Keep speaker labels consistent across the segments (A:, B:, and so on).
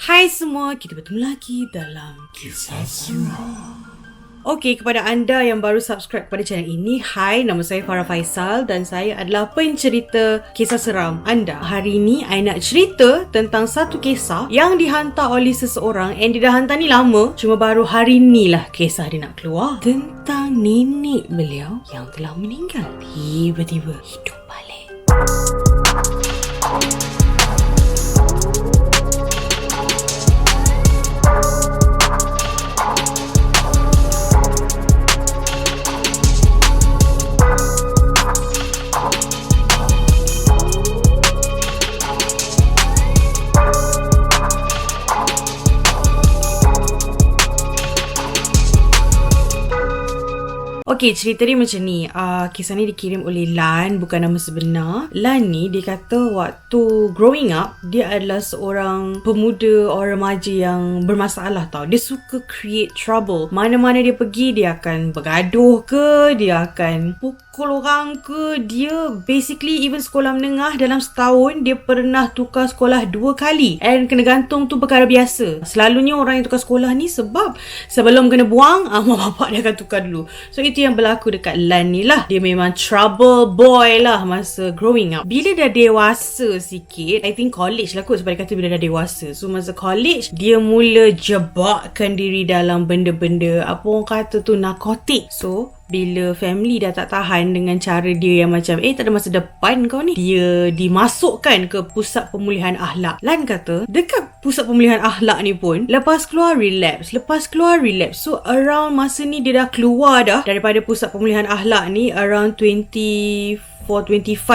A: Hai semua, kita bertemu lagi dalam Kisah Seram. Okey, kepada anda yang baru subscribe pada channel ini, hai, nama saya Farah Faisal dan saya adalah pencerita kisah seram anda. Hari ini, I nak cerita tentang satu kisah yang dihantar oleh seseorang and dia dah hantar ni lama, cuma baru hari ni lah kisah dia nak keluar. Tentang nenek beliau yang telah meninggal, tiba-tiba hidup balik. Okay, cerita dia macam ni. Kisah ni dikirim oleh Lan, bukan nama sebenar. Lan ni, dia kata waktu growing up, dia adalah seorang pemuda or remaja yang bermasalah tau. Dia suka create trouble. Mana-mana dia pergi, dia akan bergaduh ke, dia akan pukul orang ke. Dia basically even sekolah menengah dalam setahun, dia pernah tukar sekolah 2 kali. And kena gantung tu perkara biasa. Selalunya orang yang tukar sekolah ni sebab sebelum kena buang, mak bapak dia akan tukar dulu. So itu yang berlaku dekat Lan ni lah. Dia memang trouble boy lah masa growing up. Bila dah dewasa sikit, I think college lah kot sebab dia kata bila dah dewasa. So masa college, dia mula jebakkan diri dalam benda-benda, apa orang kata tu, narkotik. So bila family dah tak tahan dengan cara dia yang macam tak ada masa depan kau ni, dia dimasukkan ke pusat pemulihan akhlak. Lan kata dekat pusat pemulihan akhlak ni pun lepas keluar relapse. So around masa ni dia dah keluar dah daripada pusat pemulihan akhlak ni, around 25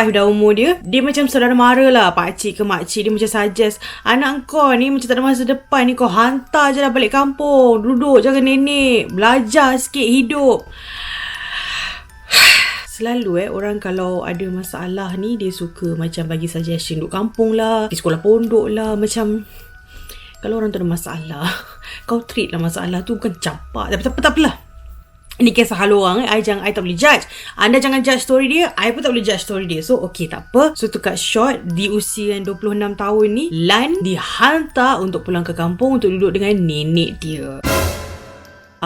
A: dah umur dia. Dia macam saudara mara lah, pakcik ke makcik dia macam suggest, anak kau ni macam tak ada masa depan ni, kau hantar je lah balik kampung, duduk jaga nenek, belajar sikit hidup. Selalu orang kalau ada masalah ni, dia suka macam bagi suggestion, duduk kampung lah, pergi sekolah pondok lah. Macam kalau orang tu ada masalah, kau treat lah masalah tu, bukan campak. Tapi tak apalah. Ini kisah hal orang. I tak boleh judge. Anda jangan judge story dia, I pun tak boleh judge story dia. So okay, tak apa. So to cut short, di usia yang 26 tahun ni, Lan dihantar untuk pulang ke kampung untuk duduk dengan nenek dia.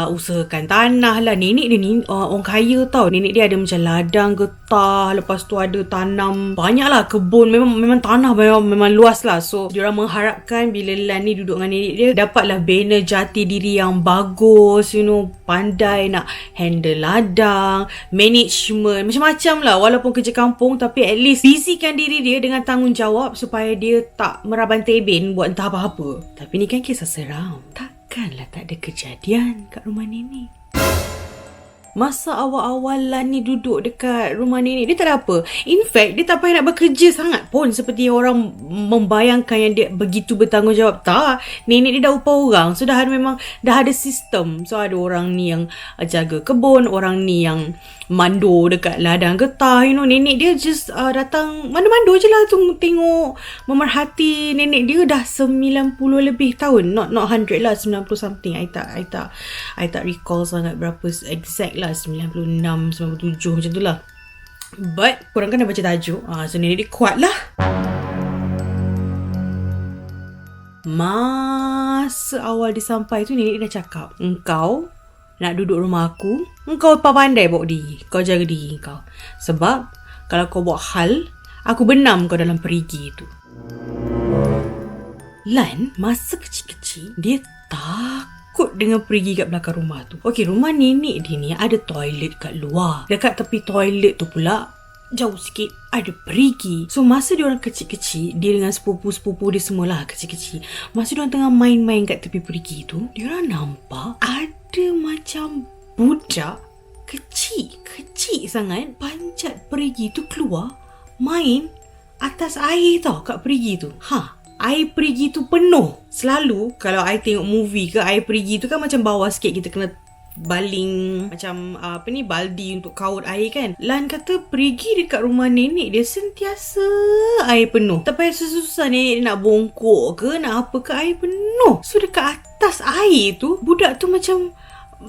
A: Usahakan tanah lah. Nenek dia ni orang kaya tau. Nenek dia ada macam ladang getah, lepas tu ada tanam banyak lah, kebun. Memang tanah memang luas lah. So diorang mengharapkan bila Lan ni duduk dengan nenek dia, dapatlah bina jati diri yang bagus, pandai nak handle ladang, management, macam-macam lah. Walaupun kerja kampung, tapi at least busykan diri dia dengan tanggungjawab supaya dia tak meraban teben buat entah apa-apa. Tapi ni kan kisah seram, takkanlah tak ada kejadian kat rumah nenek. Masa awal-awal Lan ni duduk dekat rumah nenek, dia tak ada apa. In fact, dia tak payah nak bekerja sangat pun seperti orang membayangkan yang dia begitu bertanggungjawab. Tak, nenek dia dah upah orang. So dah ada sistem. So ada orang ni yang jaga kebun, orang ni yang mando dekat ladang getah. Nenek dia just datang mando-mando je lah tu, tengok, memerhati nenek dia. Dah 90 lebih tahun. Not 100 lah, 90 something. I tak recall sangat berapa exact lah, 96, 97 macam tu lah. But korang kan dah baca tajuk, so nenek dia kuat lah. Masa awal dia sampai tu, nenek dia dah cakap, engkau nak duduk rumah aku, engkau pandai bawa diri, kau jaga diri kau. Sebab kalau kau buat hal, aku benam kau dalam perigi tu. Lan masa kecil-kecil, dia takut dengan perigi kat belakang rumah tu. Okey, rumah nenek dia ni ada toilet kat luar. Dekat tepi toilet tu pula, jauh sikit, ada perigi. So masa dia orang kecil-kecil, dia dengan sepupu-sepupu dia semualah kecil-kecil, masa dia orang tengah main-main kat tepi perigi tu, dia orang nampak ada macam budak kecil sangat panjat perigi tu keluar, main atas air tau kat perigi tu. Air perigi tu penuh. Selalu kalau I tengok movie ke, air perigi tu kan macam bawah sikit, kita kena baling macam baldi untuk kaut air kan. Lan kata perigi dekat rumah nenek dia sentiasa air penuh. Tak payah susah-susah nenek dia nak bongkok ke, nak apa ke, air penuh. So dekat atas air tu, budak tu macam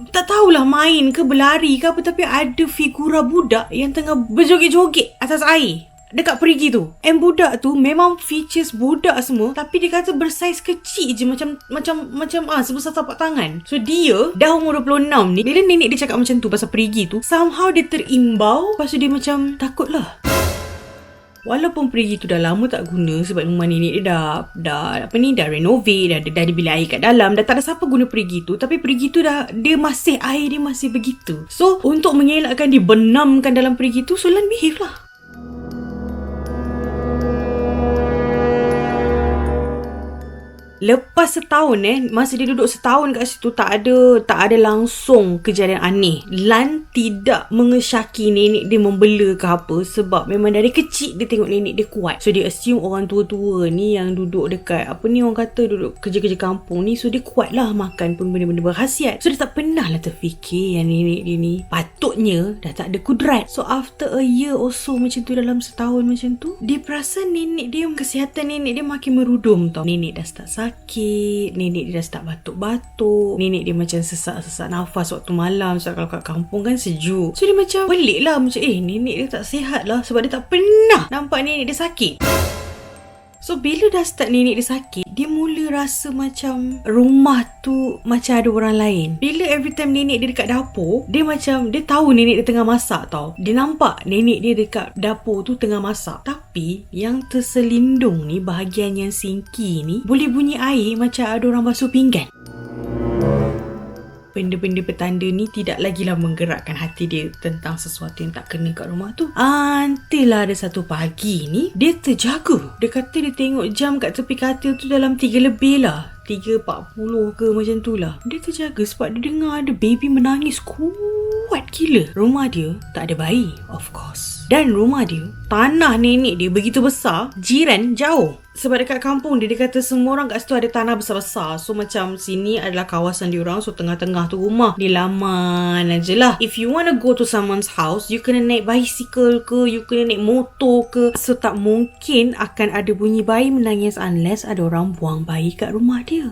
A: tak tahulah main ke berlari ke apa, tapi ada figura budak yang tengah berjoget-joget atas air. dekat perigi tu. And budak tu memang features budak semua, tapi dia kata bersaiz kecil je, macam sebesar tapak tangan. So dia dah umur 26 ni, bila nenek dia cakap macam tu pasal perigi tu, somehow dia terimbau. Lepas tu dia macam takut lah. Walaupun perigi tu dah lama tak guna sebab rumah nenek dia dah renovate, dah ada bilik air kat dalam, dah tak ada siapa guna perigi tu, tapi perigi tu dah, air dia masih begitu. So untuk mengelakkan dia benamkan dalam perigi tu, so Lan behave lah. Lepas setahun masa dia duduk setahun kat situ, tak ada langsung kejadian aneh. Lan tidak mengesyaki nenek dia membela ke apa, sebab memang dari kecil dia tengok nenek dia kuat. So dia assume orang tua-tua ni yang duduk dekat orang kata duduk kerja-kerja kampung ni, so dia kuat lah makan pun benda-benda berkhasiat. So dia tak pernah lah terfikir yang nenek dia ni patutnya dah tak ada kudrat. So after a year or so macam tu, dalam setahun macam tu, dia perasan kesihatan nenek dia makin merudum tau. Nenek dah start sakit, nenek dia dah start batuk-batuk, nenek dia macam sesak-sesak nafas waktu malam, sebab kalau kat kampung kan sejuk. So dia macam pelik lah, macam nenek dia tak sihat lah, sebab dia tak pernah nampak nenek dia sakit. So bila dah start nenek dia sakit, dia mula rasa macam rumah tu macam ada orang lain. Bila every time nenek dia dekat dapur, dia tahu nenek dia tengah masak tau. Dia nampak nenek dia dekat dapur tu tengah masak, tapi yang terselindung ni, bahagian yang sinki ni, boleh bunyi air macam ada orang basuh pinggan. Benda-benda petanda ni tidak lagi lah menggerakkan hati dia tentang sesuatu yang tak kena kat rumah tu. Until ada satu pagi ni, dia terjaga. Dia kata dia tengok jam kat tepi katil tu dalam 3 lebih lah, 3.40 ke macam tu lah. Dia terjaga sebab dia dengar ada baby menangis kuat gila. Rumah dia tak ada bayi, of course. Dan rumah dia, tanah nenek dia begitu besar, jiran jauh. Sebab dekat kampung dia kata semua orang kat situ ada tanah besar-besar. So macam sini adalah kawasan diorang, so tengah-tengah tu rumah. Dia laman aje lah. If you want to go to someone's house, you kena naik bicycle ke, you kena naik motor ke. So tak mungkin akan ada bunyi bayi menangis unless ada orang buang bayi kat rumah dia.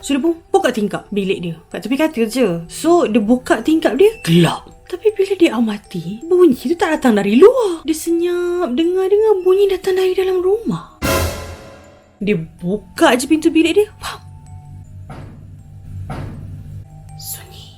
A: So dia pun buka tingkap bilik dia, kat tepi katil je. So dia buka tingkap dia, gelap. Tapi bila dia amati, bunyi tu tak datang dari luar. Dia senyap dengar bunyi datang dari dalam rumah. Dia buka je pintu bilik dia. Sunyi.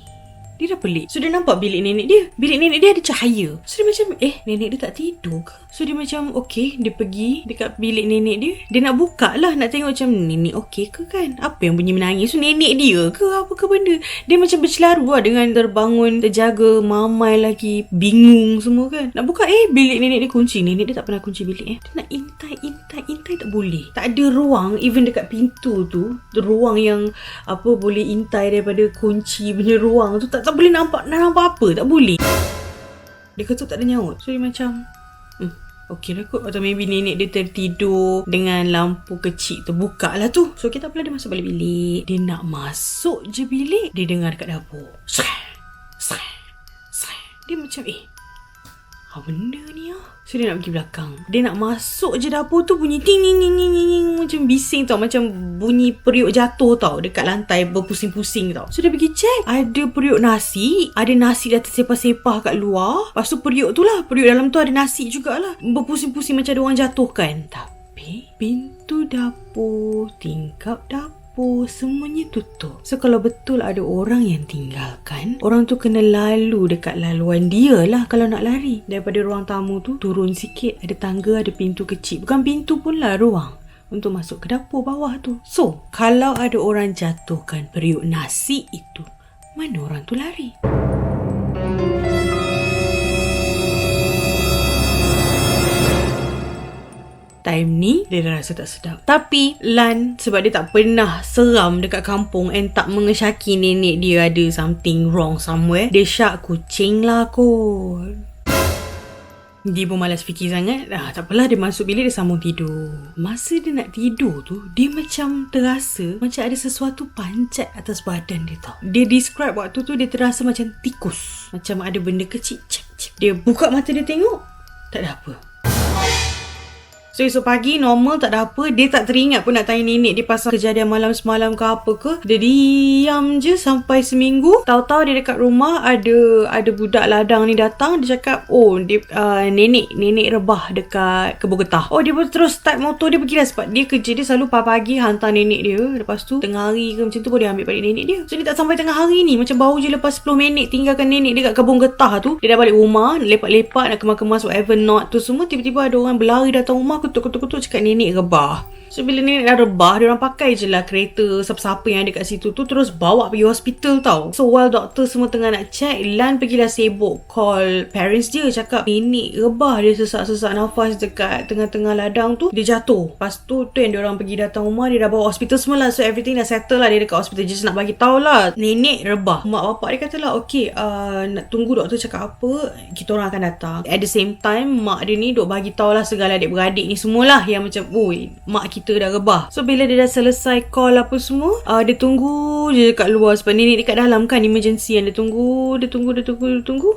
A: Dia dah pelik. So dia nampak bilik nenek dia. Bilik nenek dia ada cahaya. So dia macam, nenek dia tak tidur ke? So dia macam, okay, dia pergi dekat bilik nenek dia. Dia nak buka lah, nak tengok macam nenek okay ke kan? Apa yang bunyi menangis? So nenek dia ke apa ke benda? Dia macam bercelaru lah dengan terbangun, terjaga, mamai lagi, bingung semua kan. Nak buka, bilik nenek dia kunci. Nenek dia tak pernah kunci bilik. Dia nak intai tak boleh. Tak ada ruang, even dekat pintu tu, ruang yang boleh intai daripada kunci punya ruang tu, tak boleh nampak apa, tak boleh. Dia ketuk tak ada nyaut. So dia macam okey lah kot. Atau maybe nenek dia tertidur dengan lampu kecil terbuka lah tu. So kita pula dia masuk balik bilik. Dia nak masuk je bilik, dia dengar dekat dapur, dia macam apa benda ni ah? So dia nak pergi belakang. Dia nak masuk je dapur tu, bunyi ting ting ting ting ting, macam bising tau, macam bunyi periuk jatuh tau dekat lantai, berpusing-pusing tau. So dia pergi check, ada periuk nasi, ada nasi dah tersepah-sepah kat luar. Lepas tu periuk tu lah, periuk dalam tu ada nasi jugalah, berpusing-pusing macam ada orang jatuhkan. Tapi pintu dapur, tingkap dapur, semuanya tutup. So kalau betul ada orang yang tinggalkan, orang tu kena lalu dekat laluan dia lah kalau nak lari. Daripada ruang tamu tu turun sikit, ada tangga, ada pintu kecil. Bukan pintu pun lah, ruang untuk masuk ke dapur bawah tu. So kalau ada orang jatuhkan periuk nasi itu, mana orang tu lari? Time ni dia dah rasa tak sedap. Tapi Lan, sebab dia tak pernah seram dekat kampung and tak mengesyaki nenek dia ada something wrong somewhere, dia syak kucing lah kot. Dia pun malas fikir sangat. Tak apalah, dia masuk bilik, dia sambung tidur. Masa dia nak tidur tu, dia macam terasa macam ada sesuatu pancat atas badan dia tau. Dia describe waktu tu dia terasa macam tikus, macam ada benda kecil. Dia buka mata, dia tengok, tak ada apa. So esok pagi normal, tak ada apa. Dia tak teringat pun nak tanya nenek dia pasal kejadian malam semalam ke apa ke. Dia diam je sampai seminggu. Tahu-tahu dia dekat rumah ada budak ladang ni datang. Dia cakap, nenek rebah dekat kebun getah. Dia pun terus start motor dia pergi lah. Sebab dia kerja dia selalu pagi hantar nenek dia. Lepas tu tengah hari ke macam tu dia ambil balik nenek dia. So dia tak sampai tengah hari ni, macam baru je lepas 10 minit tinggalkan nenek dia kat kebun getah tu. Dia dah balik rumah, lepak-lepak nak kemas-kemas whatever not tu semua. Tiba-tiba ada orang berlari datang rumah, kutuk-kutuk cakap nenek rebah. So bila nenek dah rebah, dia orang pakai je lah kereta siapa-siapa yang ada kat situ tu, terus bawa pergi hospital tau. So while doktor semua tengah nak check, Lan pergilah sibuk call parents dia, cakap nenek rebah, dia sesak-sesak nafas dekat tengah-tengah ladang tu, dia jatuh. Lepas tu yang dia orang pergi datang rumah, dia dah bawa hospital semua lah. So everything dah settle lah. Dia dekat hospital, just nak bagi tahu lah nenek rebah. Mak bapak dia kata lah, okay, nak tunggu doktor cakap apa, kita orang akan datang. At the same time, mak dia ni duk bagi tahu lah segala adik-beradik ni semualah yang macam, mak kita dah rebah. So bila dia dah selesai call apa semua, dia tunggu je kat luar sebab nenek dekat dalam kan, emergency kan. Dia tunggu.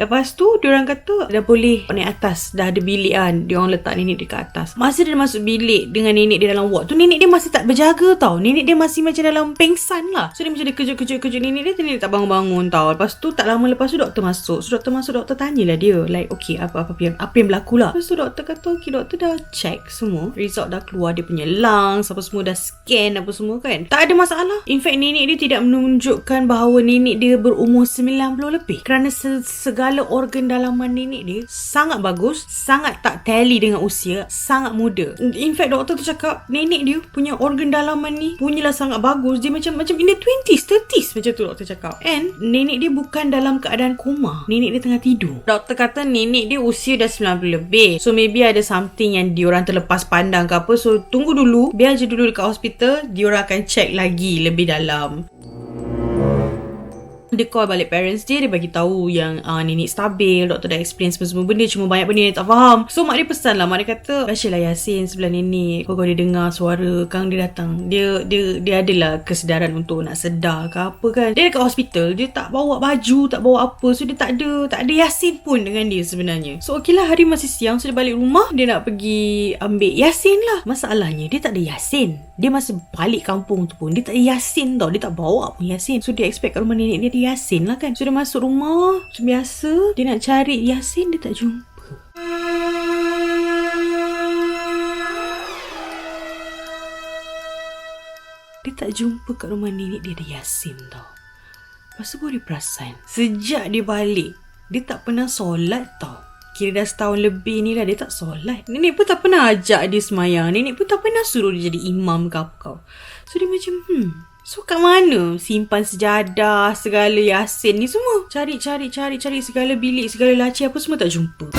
A: Lepas tu dia orang kata dah boleh naik atas, dah ada bilik kan. Dia orang letak nenek dekat atas. Masa dia masuk bilik dengan nenek dia dalam ward tu, nenek dia masih tak berjaga tau. Nenek dia masih macam dalam pengsan lah. So dia macam dia kejut nenek dia tak bangun-bangun tau. Lepas tu tak lama lepas tu doktor masuk. So doktor tanyalah dia, like, okay, apa yang berlaku lah. Lepas tu doktor kata, okay, doktor dah check semua, result dah keluar, dia punya lungs apa semua dah scan apa semua kan, tak ada masalah. In fact nenek dia tidak menunjukkan bahawa nenek dia berumur 90 lebih, kerana segala organ dalaman nenek dia sangat bagus, sangat tak tally dengan usia, sangat muda. In fact doktor tu cakap nenek dia punya organ dalaman ni punyalah sangat bagus. Dia macam in the 20s 30s macam tu doktor cakap. And nenek dia bukan dalam keadaan koma, nenek dia tengah tidur. Doktor kata nenek dia usia dah 90 lebih, so maybe ada something yang diorang terlepas pandang ke apa. So tunggu dulu, biar je dulu dekat hospital, diorang akan check lagi lebih dalam. Dia call balik parents dia bagi tahu yang nenek stabil, doktor dah explain semua benda, cuma banyak benda nenek tak faham. So mak dia pesan lah, mak dia kata bacalah Yasin sebelah nenek, kalau dia dengar suara Kang dia datang, dia adalah kesedaran untuk nak sedar ke apa kan. Dia dekat hospital, dia tak bawa baju, tak bawa apa, so dia tak ada Yasin pun dengan dia sebenarnya. So okey lah, hari masih siang, so dia balik rumah, dia nak pergi ambil Yasin lah. Masalahnya dia tak ada Yasin. Dia masa balik kampung tu pun dia tak ada Yasin tau, dia tak bawa pun Yasin. So dia expect kat rumah nenek dia ada Yasin lah kan. So dia masuk rumah macam biasa, dia nak cari Yasin, dia tak jumpa. Dia tak jumpa kat rumah nenek dia ada Yasin tau. Lepas tu baru dia perasan, sejak dia balik dia tak pernah solat tau. Kira dah setahun lebih ni lah dia tak solat. Nenek pun tak pernah ajak dia semayang, nenek pun tak pernah suruh dia jadi imam ke apa. So dia macam so kat mana simpan sejadah, segala Yasin ni semua. Cari segala bilik, segala laci apa semua tak jumpa.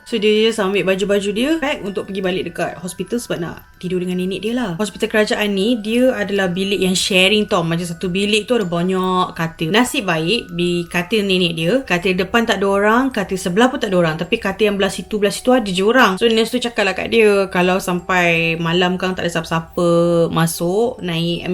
A: So dia just ambil baju-baju dia, pack untuk pergi balik dekat hospital sebab nak tidur dengan nenek dia lah. Hospital kerajaan ni dia adalah bilik yang sharing tau. Macam satu bilik tu ada banyak katil. Nasib baik di katil nenek dia, katil depan tak ada orang, katil sebelah pun tak ada orang, tapi katil yang belah situ ada je orang. So nurse tu cakap lah kat dia, kalau sampai malam Kang tak ada siapa-siapa masuk naik,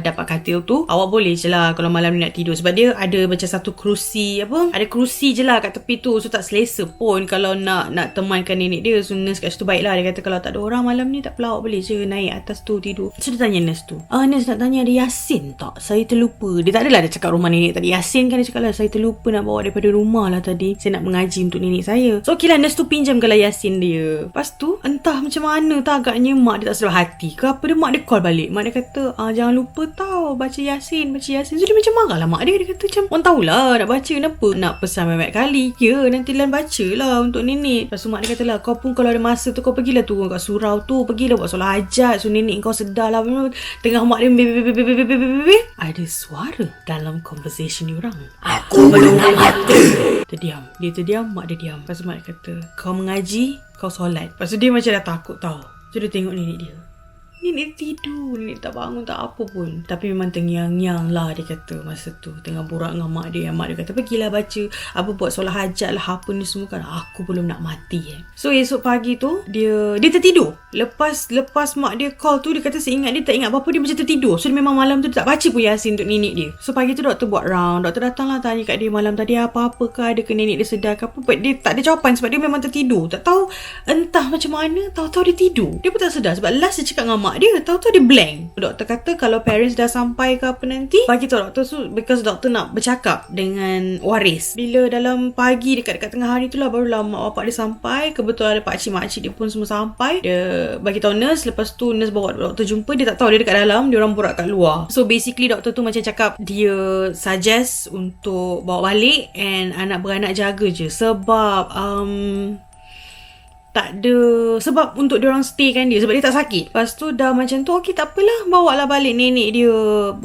A: dapat katil tu, awak boleh je lah kalau malam ni nak tidur. Sebab dia ada macam satu kerusi, ada kerusi je lah kat tepi tu. So tak selesa pun kalau nak temankan nenek dia. So nurse kat situ baik lah. Dia kata kalau tak ada orang malam ni tak apa, awak boleh je naik atas tu tidur. So dia tanya nurse tu, nurse nak tanya ada Yasin tak? Saya terlupa. Dia tak adalah dia cakap rumah nenek tadi Yasin kan. Dia cakap lah, saya terlupa nak bawa daripada rumah lah tadi, saya nak mengaji untuk nenek saya. So okey lah, nurse tu pinjamkanlah Yasin dia. Lepas tu entah macam mana tak, agaknya mak dia tak sedar hati ke apa, dia mak dia call balik. Mak dia kata jangan lupa tau baca Yasin. So dia macam marah lah mak dia. Dia kata macam, orang tahulah nak baca, kenapa nak pesan banyak kali? Ya nanti Lan baca lah untuk nenek. Lepas tu mak dia kata lah, kau pun kalau ada masa tu kau pergilah turun kat surau tu, pergilah buat solat hajat, so nenek kau sedar lah. Tengah mak dia ada suara dalam conversation diorang. Aku belum mati. Dia terdiam, mak dia diam. Lepas tu mak dia kata, kau mengaji, kau solat. Lepas tu dia macam dah takut tau. So dia tengok nenek dia, Nenek tidur, nenek tak bangun tak apa pun. Tapi memang tengyang-nyang lah dia kata masa tu. Tengah borak dengan mak dia. Mak dia kata, pergilah baca, apa buat solat hajat lah, apa ni semua kan. Aku belum nak mati So esok pagi tu, dia tertidur. Lepas mak dia call tu, dia kata seingat dia tak ingat apa-apa, dia macam tertidur. So dia memang malam tu dia tak baca pun Yasin untuk nenek dia. So pagi tu doktor buat round. Doktor datang lah tanya kat dia malam tadi apa-apa ke, ada ke nenek dia sedar ke apa. But dia tak ada jawapan sebab dia memang tertidur. Tak tahu entah macam mana, tahu-tahu dia tidur. Dia pun tak sedar sebab last dia cakap dengan mak dia, tahu-tahu dia blank. Doktor kata kalau parents dah sampai ke apa nanti, bagi tahu doktor tu, because doktor nak bercakap dengan waris. Bila dalam pagi dekat-dekat tengah hari tu lah, barulah mak bapak dia sampai. Kebetulan ada pakcik-makcik dia pun semua sampai. Dia bagi tahu nurse. Lepas tu nurse bawa doktor jumpa. Dia tak tahu dia dekat dalam, dia orang borak kat luar. So basically doktor tu macam cakap dia suggest untuk bawa balik and anak beranak jaga je. Sebab tak ada sebab untuk diorang stay kan dia, sebab dia tak sakit. Lepas tu dah macam tu, okey tak apalah, bawa lah balik nenek dia.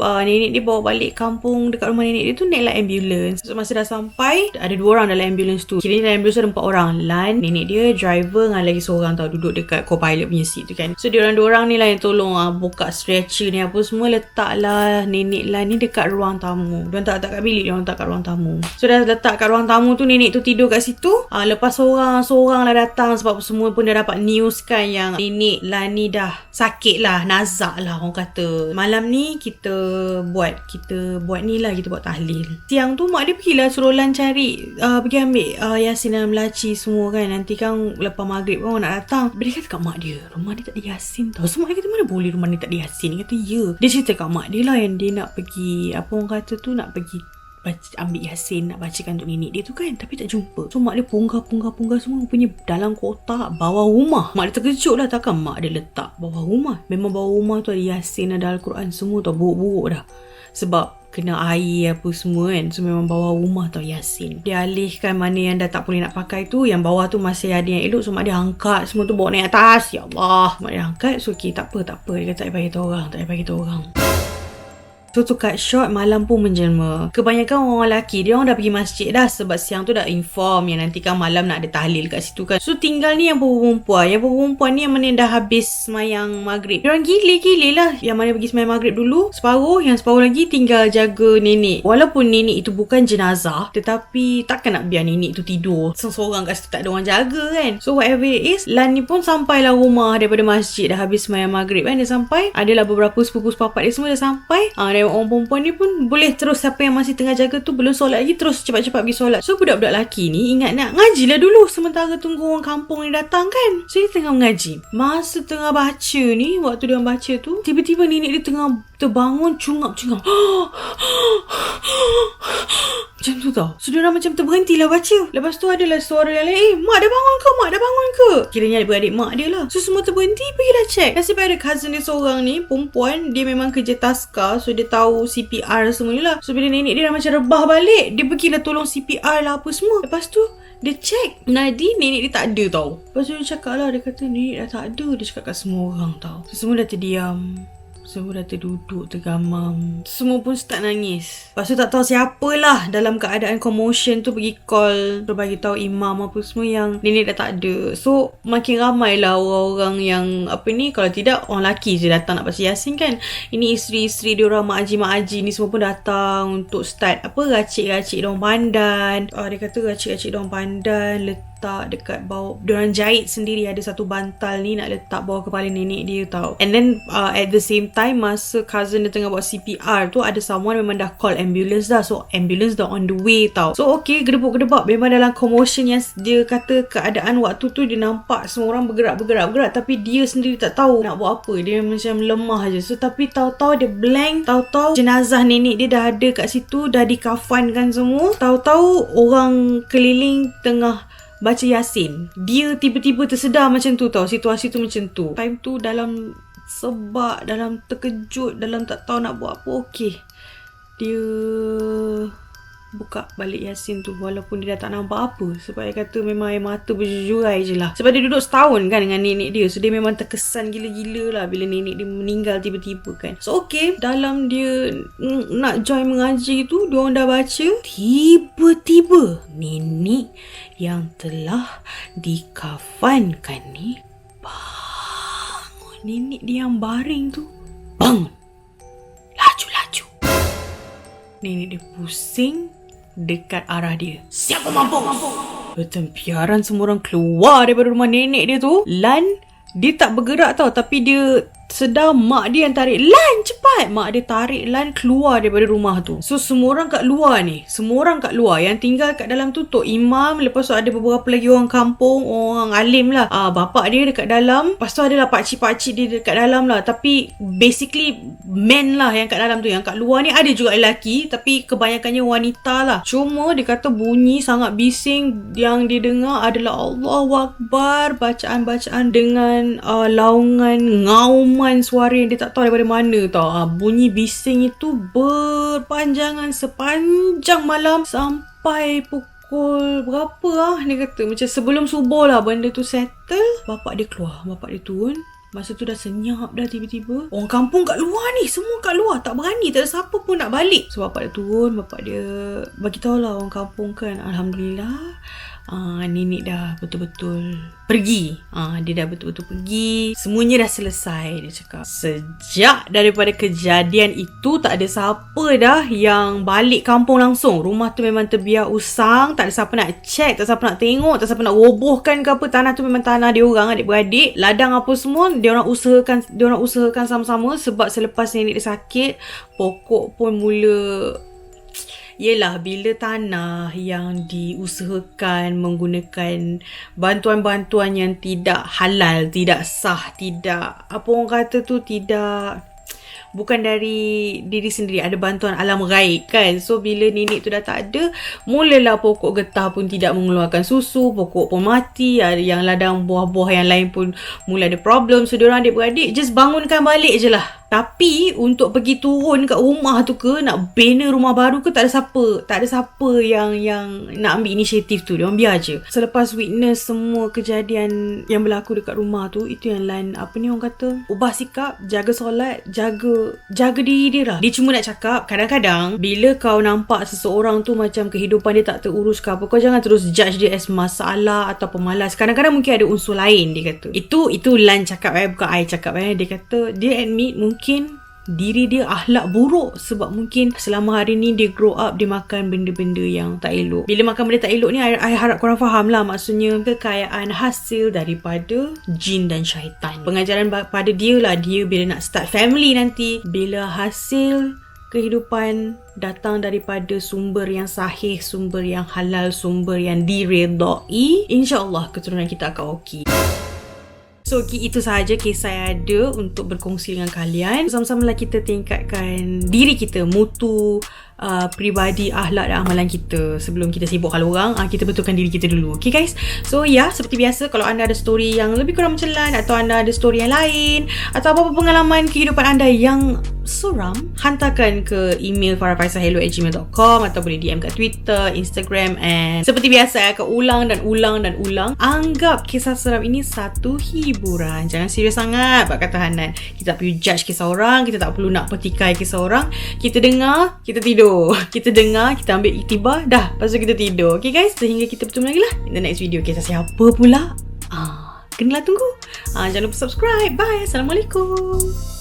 A: Nenek dia bawa balik kampung dekat rumah nenek dia tu, naiklah ambulance. So masa dah sampai, ada 2 orang dalam ambulance tu. Kira dalam ambulance tu ada 4 orang. Lan, nenek dia, driver dengan lagi seorang tau, duduk dekat co-pilot punya seat tu kan. So diorang 2 orang ni lah yang tolong buka stretcher ni apa semua, letaklah nenek Lan ni dekat ruang tamu. Diorang tak letak kat bilik, diorang letak kat ruang tamu. So dah letak kat ruang tamu tu, nenek tu tidur kat situ. Lepas seorang lah datang sebab semua pun dah dapat news kan yang nenek Lani dah sakit lah, nazak lah orang kata. Malam ni kita buat ni lah, kita buat tahlil. Siang tu mak dia pergilah suruh Lan cari, pergi ambil Yasin dan Melaci semua kan. Nanti kan lepas maghrib kan orang nak datang. Dia kata kat mak dia, rumah dia tak ada Yasin tau. So mak dia kata, mana boleh rumah ni tak ada Yasin? Dia kata ya. Dia cerita kat mak dia lah yang dia nak pergi, apa orang kata tu, nak pergi ambil Yasin, nak bacakan untuk nenek dia tu kan. Tapi tak jumpa. So mak dia punggah semua punya dalam kotak bawah rumah. Mak dia terkejut lah, takkan mak dia letak bawah rumah. Memang bawah rumah tu ada Yasin, ada Al-Quran semua tau, buruk-buruk dah. Sebab kena air apa semua kan. So memang bawah rumah tau Yasin. Dia alihkan mana yang dah tak boleh nak pakai tu, yang bawah tu masih ada yang elok. So mak dia angkat semua tu, bawa naik atas. Ya Allah, mak dia angkat. So okay, tak apa. Dia kata tak payah beritahu orang. So to cut short, malam pun menjelma. Kebanyakan orang lelaki, dia orang dah pergi masjid dah. Sebab siang tu dah inform yang nanti kan malam nak ada tahlil kat situ kan. So tinggal ni yang perempuan. Yang perempuan ni yang mana dah habis semayang maghrib. Dia orang gile lah. Yang mana pergi semayang maghrib dulu separuh, yang separuh lagi tinggal jaga nenek. Walaupun nenek itu bukan jenazah, tetapi takkan nak biar nenek tu tidur seorang kat situ, tak ada orang jaga kan. So whatever it is, Lan ni pun sampailah rumah daripada masjid. Dah habis semayang maghrib kan. Dia sampai, adalah beberapa sepupu-sepapak dia semua dah sampai. Orang perempuan ni pun boleh terus, siapa yang masih tengah jaga tu belum solat lagi, terus cepat-cepat pergi solat. So budak-budak lelaki ni ingat nak ngaji lah dulu sementara tunggu orang kampung ni datang kan. So dia tengah mengaji. Masa tengah baca ni, waktu dia baca tu, tiba-tiba nenek dia tengah terbangun cungap-cungap. Macam tu tau. So diorang macam terberhentilah baca. Lepas tu adalah suara yang lain, mak dah bangun ke? Kiranya adik-beradik mak dia lah. So semua terberhenti, pergilah check. Nasib ada cousin dia seorang ni, perempuan. Dia memang kerja taska, so dia tahu CPR semua ni lah. So bila nenek dia dah macam rebah balik, dia pergilah tolong CPR lah apa semua. Lepas tu dia check, nadi nenek dia tak ada tau. Lepas tu dia cakap lah, dia kata nenek dah tak ada. Dia cakap kat semua orang tau. So semua dah terdiam, semua dah terduduk, tergamam. Semua pun start nangis. Lepas tu tak tahu siapalah dalam keadaan commotion tu pergi call, bagi tahu imam apa semua yang nenek dah tak ada. So makin ramai lah orang-orang yang apa ni, kalau tidak orang lelaki je datang nak baca Yasin kan. Ini isteri-isteri diorang, mak haji ni semua pun datang untuk start apa, racik-racik daun pandan. Dia kata racik-racik daun pandan, letak dekat bawah, diorang jahit sendiri, ada satu bantal ni nak letak bawah kepala nenek dia tau. And then at the same time, masa cousin dia tengah buat CPR tu, ada someone memang dah call ambulance dah. So ambulance dah on the way tau. So okay, gedebuk-gedebak. Memang dalam commotion yang dia kata keadaan waktu tu, dia nampak semua orang bergerak. Tapi dia sendiri tak tahu nak buat apa. Dia macam lemah je. So tapi tahu-tahu dia blank. Tahu-tahu jenazah nenek dia dah ada kat situ, dah dikafankan semua. Tahu-tahu orang keliling tengah baca Yasin. Dia tiba-tiba tersedar macam tu tau. Situasi tu macam tu. Time tu dalam sebab, dalam terkejut, dalam tak tahu nak buat apa. Okay, dia buka balik Yasin tu walaupun dia dah tak nampak apa. Sebab dia kata memang air mata berjurai je lah. Sebab dia duduk setahun kan dengan nenek dia. So dia memang terkesan gila-gila lah bila nenek dia meninggal tiba-tiba kan. So okay, dalam dia nak join mengaji tu, diorang dah baca, tiba-tiba nenek yang telah dikafankan ni bangun. Nenek dia yang baring tu, bang, laju. Nenek dia pusing dekat arah dia. Siapa mampus? Bertempiaran semua orang keluar daripada rumah nenek dia tu. Lan, dia tak bergerak tau, tapi dia sedar mak dia yang tarik, Lan cepat. Mak dia tarik Lan keluar daripada rumah tu. So semua orang kat luar ni, yang tinggal kat dalam tu Tok Imam, lepas tu ada beberapa lagi orang kampung, orang alim lah, bapak dia dekat dalam, lepas tu adalah pakcik-pakcik dia dekat dalam lah. Tapi basically men lah yang kat dalam tu. Yang kat luar ni ada juga lelaki, tapi kebanyakannya wanita lah. Cuma dia kata bunyi sangat bising. Yang dia dengar adalah Allahu Akbar, bacaan-bacaan dengan laungan ngauman suara yang dia tak tahu daripada mana tau. Bunyi bising itu berpanjangan sepanjang malam sampai pukul berapa dia kata, macam sebelum subuh lah benda tu settle. Bapak dia keluar, bapak dia turun. Masa tu dah senyap dah tiba-tiba. Orang kampung kat luar ni, semua kat luar, tak berani, tak ada siapa pun nak balik. So bapak dia turun, bapak dia bagi tahu lah orang kampung kan, Alhamdulillah nenek dah betul-betul pergi. Dia dah betul-betul pergi. Semuanya dah selesai, dia cakap. Sejak daripada kejadian itu, tak ada siapa dah yang balik kampung langsung. Rumah tu memang terbiar usang. Tak ada siapa nak check, tak ada siapa nak tengok, tak ada siapa nak robohkan ke apa. Tanah tu memang tanah dia orang, adik-beradik. Ladang apa semua, dia orang usahakan sama-sama. Sebab selepas nenek dia sakit, pokok pun mula... Yelah, bila tanah yang diusahakan menggunakan bantuan-bantuan yang tidak halal, tidak sah, tidak, apa orang kata tu, tidak, bukan dari diri sendiri, ada bantuan alam gaib kan. So bila nenek tu dah tak ada, mulalah pokok getah pun tidak mengeluarkan susu, pokok pun mati, ada yang ladang buah-buah yang lain pun mula ada problem. So diorang adik-beradik just bangunkan balik je lah. Tapi untuk pergi turun kat rumah tu ke, nak bina rumah baru ke, tak ada siapa yang nak ambil inisiatif tu. Diorang biar je. Selepas witness semua kejadian yang berlaku dekat rumah tu, itu yang Lan, apa ni orang kata, ubah sikap, jaga solat, jaga diri dia lah. Dia cuma nak cakap, kadang-kadang bila kau nampak seseorang tu macam kehidupan dia tak terurus ke apa, kau jangan terus judge dia as masalah atau pemalas. Kadang-kadang mungkin ada unsur lain, dia kata. Itu Lan cakap, bukan I cakap. Dia kata dia admit mungkin diri dia akhlak buruk sebab mungkin selama hari ni dia grow up, dia makan benda-benda yang tak elok. Bila makan benda tak elok ni, I harap korang faham lah, maksudnya kekayaan hasil daripada jin dan syaitan. Pengajaran pada dia lah, dia bila nak start family nanti, bila hasil kehidupan datang daripada sumber yang sahih, sumber yang halal, sumber yang diredai, insyaAllah keturunan kita akan okey. So itu sahaja kisah saya ada untuk berkongsi dengan kalian. Sama-samalah kita tingkatkan diri kita, mutu peribadi, akhlak dan amalan kita sebelum kita sibuk hal orang. Kita betulkan diri kita dulu. Okay guys, so seperti biasa, kalau anda ada story yang lebih kurang mencelan, atau anda ada story yang lain, atau apa-apa pengalaman kehidupan anda yang seram, hantarkan ke email farahfaisal@gmail.com atau boleh DM kat Twitter, Instagram, and seperti biasa saya akan ulang dan ulang. Anggap kisah seram ini satu hiburan, jangan serius sangat buat kata Hanan. Kita tak perlu judge kisah orang, kita tak perlu nak petikai kisah orang. Kita dengar, kita tidur. Kita dengar, kita ambil iktibar, dah, lepas tu kita tidur. Okay guys, sehingga kita bertemu lagi lah in the next video. Kisah siapa pula? Kenalah tunggu. Jangan lupa subscribe. Bye. Assalamualaikum.